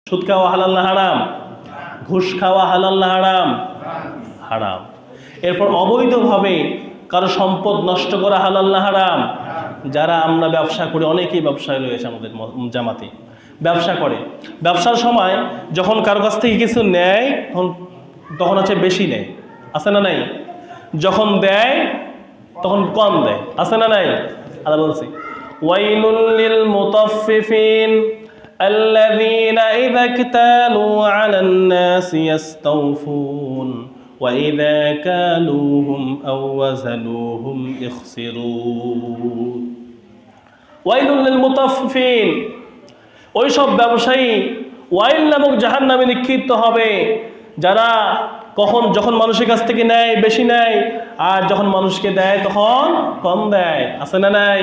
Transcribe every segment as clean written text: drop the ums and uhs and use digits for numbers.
সুদ খাওয়া হালাল না হারাম? ঘুষ খাওয়া হালাল না হারাম? হারাম। এরপর অবৈধভাবে কারো সম্পদ নষ্ট করা হালাল না হারাম? যারা আমরা ব্যবসা করি, অনেকেই ব্যবসায় রয়েছে আমাদের জামাতে, ব্যবসা করে, ব্যবসার সময় যখন কারো কাছ থেকে কিছু নেয় তখন হচ্ছে বেশি নেয়, আছে না নাই? যখন দেয় তখন কম দেয়, আছে না নাই? আল্লাহ বলছি ওয়াইলুল লিল মুতাফফিফিন الذين إذا اكتالوا على الناس يستوفون وإذا كالوهم أو وزنوهم يخسرون ওয়াইল লিল মুতাফফিফিন, ওই সব ব্যবসায়ী ওয়াইল নামক জাহান্নামে নিক্ষিপ্ত হবে যারা যখন মানুষের কাছ থেকে নেয় বেশি নেয়, আর যখন মানুষকে দেয় তখন কম দেয়, আছে না নাই?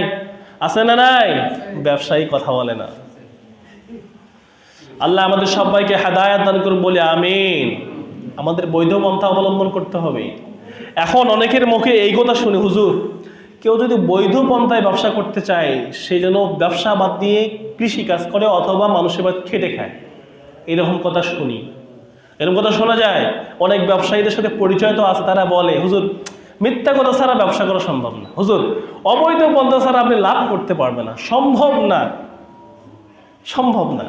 আছে না নাই? ব্যবসায়ী কথা বলে না। আল্লাহ আমাদের সবাইকে হেদায়েত দান করুন বলে আমিন। আমাদের বৈধ পন্থা অবলম্বন করতে হবে। এখন অনেকের মুখে এই কথা শুনে, হুজুর কেউ যদি বৈধ পন্থায় ব্যবসা করতে চায় সে যেন ব্যবসা বাদ দিয়ে কৃষি কাজ করে অথবা মানুষের বাদ খেটে খায়, এরকম কথা শুনি, এরকম কথা শোনা যায়। অনেক ব্যবসায়ীদের সাথে পরিচয় তো আছে, তারা বলে হুজুর মিথ্যা কথা ছাড়া ব্যবসা করা সম্ভব না, হুজুর অবৈধ পন্থা ছাড়া আপনি লাভ করতে পারবেন না, সম্ভব না, সম্ভব না।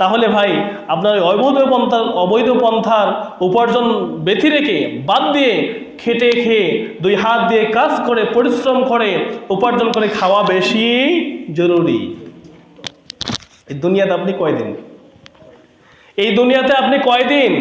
তাহলে ভাই আপনার অবৈধ পন্থার উপার্জন ব্যতি রেখে বাদ দিয়ে খেটে খেয়ে দুই হাত দিয়ে কাজ করে পরিশ্রম করে উপার্জন করে খাওয়া বেশি জরুরি। এই দুনিয়াতে আপনি কয়দিন?